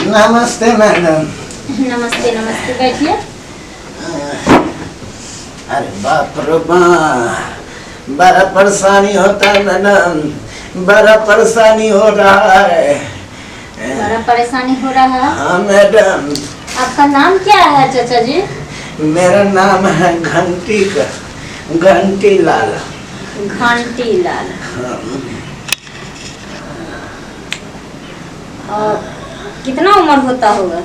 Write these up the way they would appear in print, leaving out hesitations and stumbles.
नमस्ते मैडम। नमस्ते नमस्ते, बैठिए। अरे बाप रे बड़ा परेशानी होता है मैडम, बड़ा परेशानी हो रहा है। बड़ा परेशानी हो रहा है? हाँ मैडम। आपका नाम क्या है चाचा जी? मेरा नाम है घंटी लाल। घंटी लाल। हाँ। और कितना उम्र होता होगा?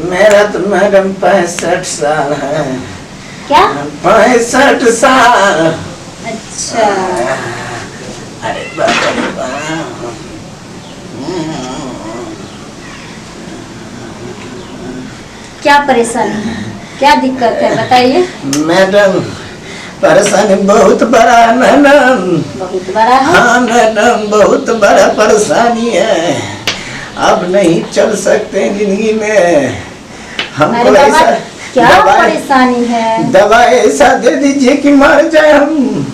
मेरा तो मैडम 65 साल है। क्या? 65 साल। अच्छा। अरे बाबा। क्या परेशानी है, क्या दिक्कत है, बताइए। मैडम परेशानी बहुत बड़ा है मैडम। बहुत बड़ा है? हाँ मैडम, बहुत बड़ा परेशानी है। अब नहीं चल सकते जिंदगी में। हमको ऐसा क्या परेशानी है? दवाई ऐसा दे दीजिए कि मर जाए हम।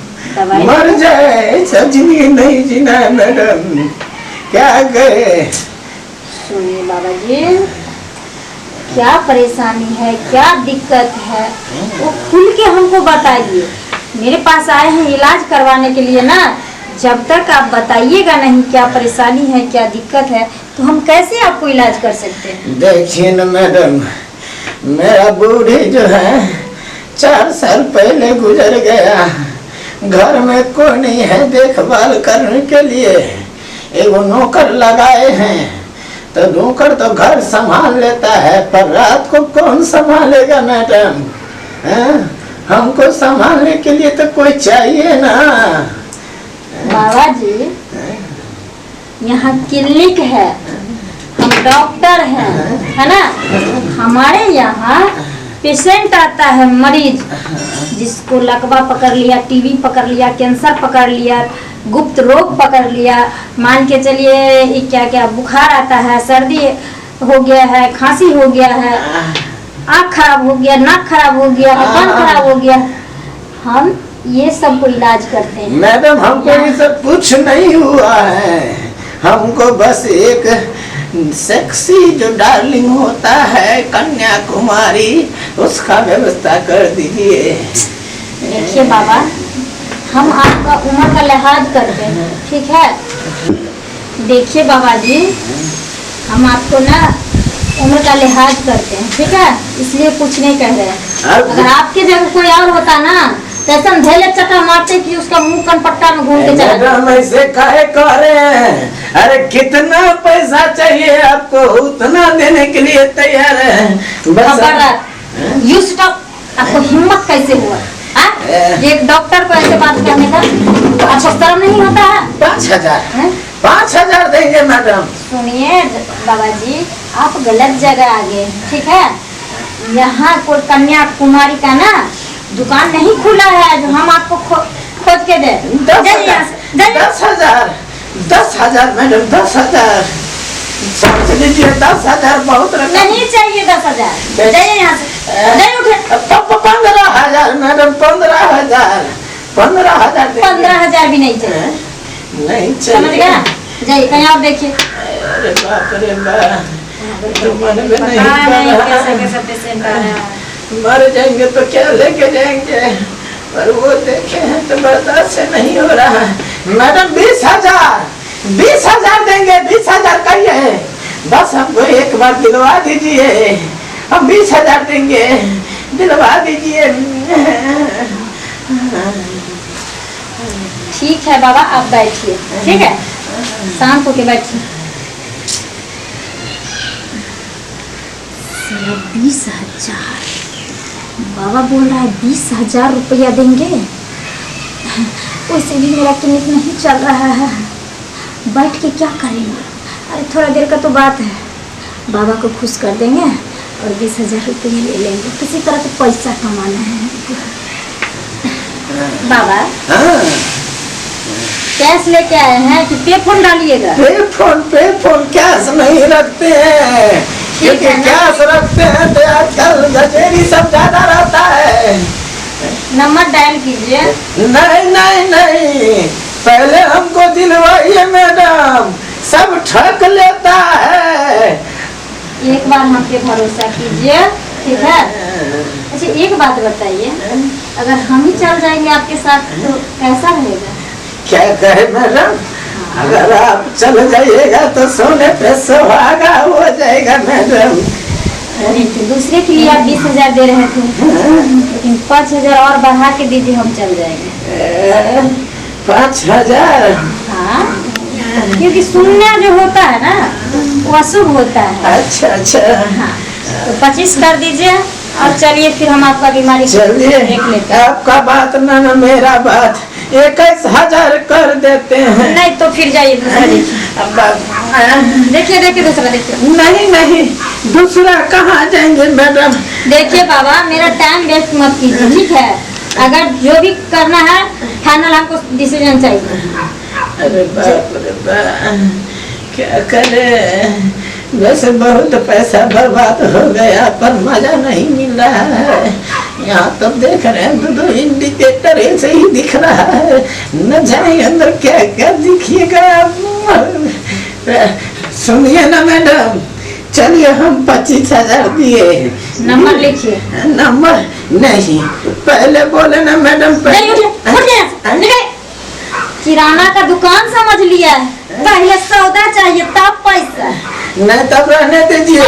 मर जाए, ऐसा जिंदगी नहीं जीना है मैडम। क्या कहे? सुनिए बाबा जी, क्या परेशानी है, क्या दिक्कत है, वो खुल के हमको बताइए। मेरे पास आए हैं इलाज करवाने के लिए ना। जब तक आप बताइएगा नहीं क्या परेशानी है, क्या दिक्कत है, तो हम कैसे आपको इलाज कर सकते हैं। देखिए न मैडम, मेरा बूढ़ी जो है 4 साल पहले गुजर गया। घर में कोई नहीं है देखभाल करने के लिए। एगो नौकर लगाए हैं, तो नौकर तो घर संभाल लेता है, पर रात को कौन संभालेगा मैडम? हमको संभालने के लिए तो कोई चाहिए ना। बाबा जी, यहाँ क्लिनिक है, हम डॉक्टर हैं, है ना। हमारे यहाँ पेशेंट आता है, मरीज जिसको लकवा पकड़ लिया, टीबी पकड़ लिया, कैंसर पकड़ लिया, गुप्त रोग पकड़ लिया, मान के चलिए क्या क्या बुखार आता है, सर्दी हो गया है, खांसी हो गया है, आँख खराब हो गया, नाक खराब हो गया, कान खराब हो गया, हम ये सब को इलाज करते हैं। मैडम हमको ये सब कुछ नहीं हुआ है। हमको बस एक सेक्सी जो डार्लिंग होता है कन्याकुमारी, उसका व्यवस्था कर दीजिए। देखिए बाबा, हम आपका उम्र का लिहाज करते हैं, ठीक है। देखिए बाबा जी, हम आपको ना उम्र का लिहाज करते हैं, ठीक है, इसलिए कुछ नहीं कह रहे हैं। अगर आपके जगह कोई और होता ना, तो धैले चटा मारते कि उसका मुंह कनपट्टा में घूम के चला। मैडम ऐसे काहे कह रहे हैं? अरे कितना पैसा चाहिए आपको, उतना देने के लिए तैयार है। बस यू स्टॉप। आपको हिम्मत कैसे हुआ एक डॉक्टर को ऐसे बात करने का? आपको शर्म नहीं होता है? 5,000 देंगे मैडम। सुनिए बाबा जी, आप गलत जगह आ गए, ठीक है। यहाँ कोई कन्याकुमारी का ना दुकान नहीं खुला है जो हम आपको खोज के दे। 10,000 मैडम, 10,000 समझ लीजिए। 10,000 बहुत नहीं चाहिए। 10,000 जाइए यहाँ से, जाइए उठे। 15,000 मैडम, 15,000। 15,000 भी नहीं चाहिए। नहीं चाहिए, समझ गया? जाइए कहीं आप देखिए। अरे बाप रे बाप, कैसा पेशेंट आ रहा है। मर जाएंगे तो क्या लेके जाएंगे, पर वो देखे हैं तो बर्दाश्त से नहीं हो रहा है। मैडम 20,000 देंगे। 20,000 कहिए, बस हमको एक बार दिलवा दीजिए। हम 20,000 देंगे, दिलवा दीजिए। ठीक है बाबा, आप बैठिए, ठीक है, शांत होके बैठिए। 20,000 बाबा बोल रहा है, 20,000 रुपया देंगे। वैसे भी मेरा क्लिनिक नहीं चल रहा है, बैठ के क्या करेंगे। अरे थोड़ा देर का तो बात है, बाबा को खुश कर देंगे और 20,000 रुपये ले लेंगे। किसी तरह का पैसा कमाना है बाबा। कैश लेके आए हैं कि पे फोन डालिएगा? पे फोन कैश नहीं रखते हैं, क्योंकि कैश रखते हैं तो आजकल गजेरी सब ज्यादा रहता है। नंबर डायल कीजिए। नहीं, पहले हमको दिलवाइए मैडम, सब ठग लेता है। एक बार हम पे भरोसा कीजिए, ठीक है? अच्छा एक बात बताइए, अगर हम ही चल जाएंगे आपके साथ तो कैसा रहेगा? क्या कहे मैडम, अगर आप चल जाइएगा तो सोने पे सुहागा हो जाएगा मैडम। दूसरे के लिए आप 20,000 दे रहे थे, लेकिन 5,000 और बढ़ा के दीजिए, हम चल जाएंगे। 5,000? हाँ, क्योंकि सुनना जो होता है ना वो अशुभ होता है। अच्छा अच्छा। हाँ, तो 25 कर दीजिए और चलिए फिर हम आपका बीमारी चलिए, देख लेते हैं। आपका बात ना मेरा बात, 21,000 कर देते हैं। नहीं तो फिर जाइए दूसरा देखिए, देखिए दूसरा देखिए। नहीं नहीं, दूसरा कहाँ जाएंगे मैडम? देखिए बाबा, मेरा टाइम वेस्ट मत कीजिए, ठीक है? अगर जो भी करना है फाइनल हमको डिसीजन चाहिए। अरे बाप रे बाप, क्या करे, वैसे बहुत पैसा बर्बाद हो गया पर मजा नहीं मिल रहा है। यहाँ तो देख रहे हैं दो इंडिकेटर ऐसे ही दिख रहा है, न जाने अंदर क्या क्या दिखिएगा। सुनिए ना मैडम, चलिए हम 25,000 दिए। नंबर लिखिए। नंबर नहीं, पहले बोले ना मैडम। किराना का दुकान समझ लिया है, पहले सौदा चाहिए तब पैसा। नहीं तब रहने दीजिए,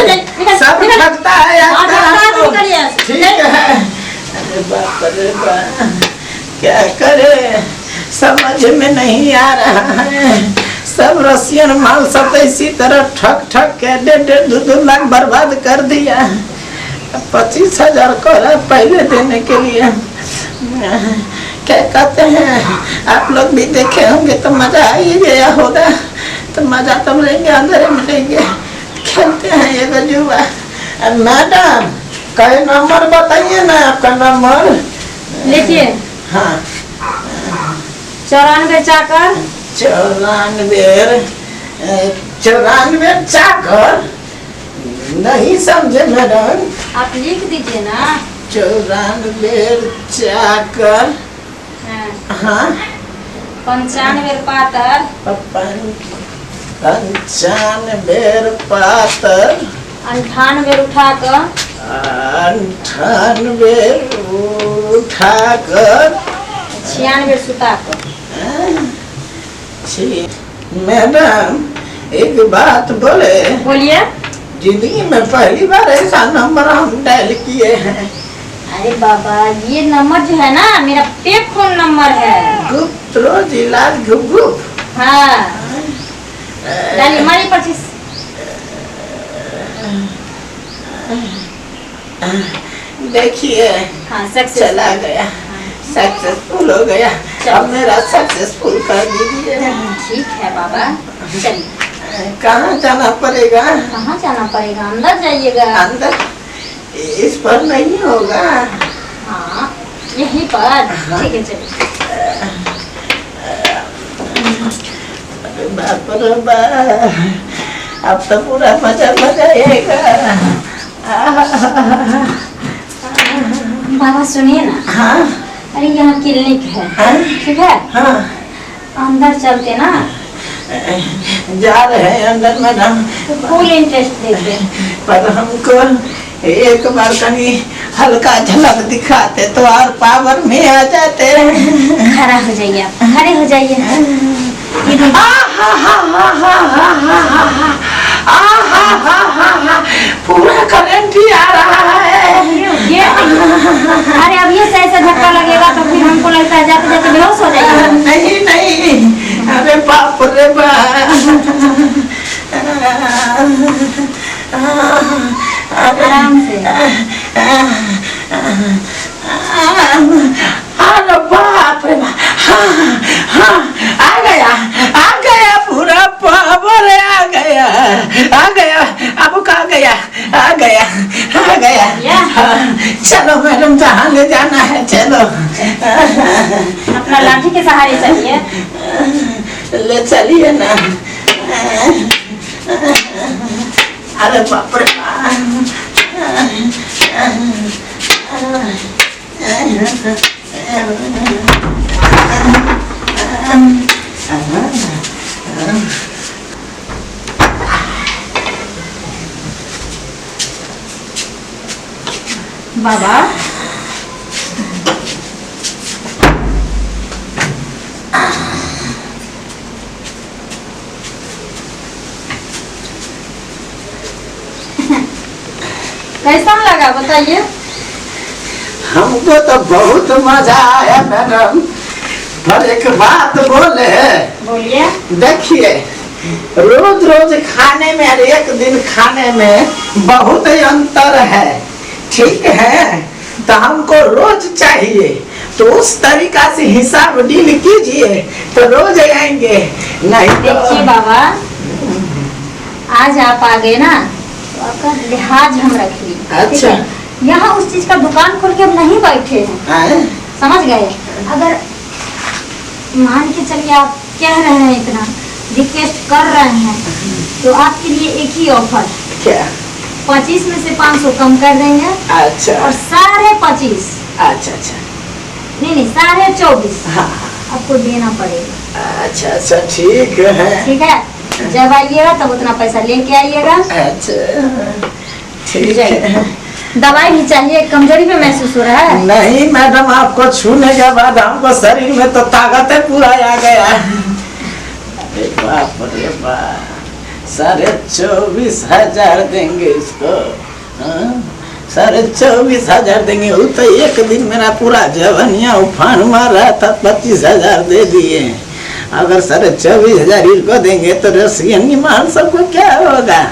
सब लगता है आपका। ठीक है। अरे बाप रे बाप, क्या करे, समझ में नहीं आ रहा है। सब रसियन माल सब इसी तरह ठग ठग के 1.5-2 लाख बर्बाद कर दिया। 25,000 को पहले देने के लिए क्या कहते हैं, आप लोग भी देखे होंगे तो मजा आ ही गया होगा। तो मजा तब लेंगे, अंदर में लेंगे, खेलते हैं ये गजुआ। मैडम कई नंबर बताइए ना, आपका नंबर लिखिए। हाँ, 94 चाकर। 94 चाकर? नहीं समझे मैडम, आप लिख दीजिए ना। 94 चाकर। हाँ, 95 पातर। 95 पातर। 98 उठाकर। 98 उठाकर। 96 सुताकर। मैडम एक बात बोले, बोलिए। जिंदगी में पहली बार ऐसा नंबर हम डायल किए हैं। अरे बाबा, ये नंबर जो है ना मेरा पे फोन नंबर है। गुप्त रोज इलाज गुप। हाँ, डालिए, मारिए 25। देखिए, हाँ, सक्सेस चला गया, सक्सेसफुल हो गया। अब मेरा सक्सेसफुल कर दीजिए। ठीक है बाबा, चलिए। कहाँ जाना पड़ेगा? कहाँ जाना पड़ेगा? अंदर जाइएगा। अंदर? इस पर नहीं होगा? हाँ, यहीं पर। ठीक है, चलिए। बाप रे बाप, अब तो पूरा मजा आएगा। बाबा सुनिए ना। हाँ? अरे यहाँ क्लिनिक है। हाँ? ठीक है? हाँ, अंदर चलते ना। जा रहे हैं अंदर मैडम, फुल इंटरेस्ट देते। पर हमको एक बार कहीं हल्का झलक दिखाते तो और पावर में आ जाते। खड़ा हो जाइए, आप खड़े हो जाइए। पूरा करंट ही आ रहा है। अरे अब ये से ऐसा झटका लगेगा तो फिर हमको लगता है जाते जाते बेहोश हो जाएगा। नहीं नहीं, अरे बाप रे बाप, आराम से। अरे बाप रे बाप, हाँ, आ गया पूरा पावर आ गया, अब कहाँ गया? आ गया। हाँ, चलो मैडम, जहाँ ले जाना है चलो। अपना लाठी के सहारे चलिए। ले चलिए ना। अरे बाप रे बाबा कैसा लगा बताइए। हमको तो बहुत मजा आया मैडम, पर एक बात बोले। बोलिए। देखिए, रोज रोज खाने में और एक दिन खाने में बहुत ही अंतर है, ठीक है? तो हमको रोज चाहिए, तो उस तरीका से हिसाब डील कीजिए तो रोज आएंगे, नहीं देखिए तो बाबा, आज आप आ गए ना, तो आपका लिहाज हम रखेंगे। ठीक है? यहाँ उस चीज का दुकान खोल के हम नहीं बैठे हैं, समझ गए? अगर मान के चलिए आप कह रहे हैं, इतना रिक्वेस्ट कर रहे हैं, तो आपके लिए एक ही ऑफर, क्या? 25 में से 500 कम कर देंगे। अच्छा, और 25.5। अच्छा अच्छा, नहीं 24.5 हाँ, आपको देना पड़ेगा। अच्छा अच्छा, ठीक है। ठीक है, जब आइएगा तब उतना पैसा लेके आइएगा। अच्छा, ठीक है। दवाई भी चाहिए, कमजोरी में महसूस हो रहा है? नहीं मैडम, आपको छूने के बाद हमको शरीर में तो ताकत पूरा आ गया। अरे बाप रे बाप, 24,500 देंगे इसको, 24,500 देंगे। वो तो एक दिन मेरा पूरा जवानिया उफान मार रहा था, 25,000 दे दिए। अगर 24,500 इनको देंगे तो रसियन निमान सबको क्या होगा?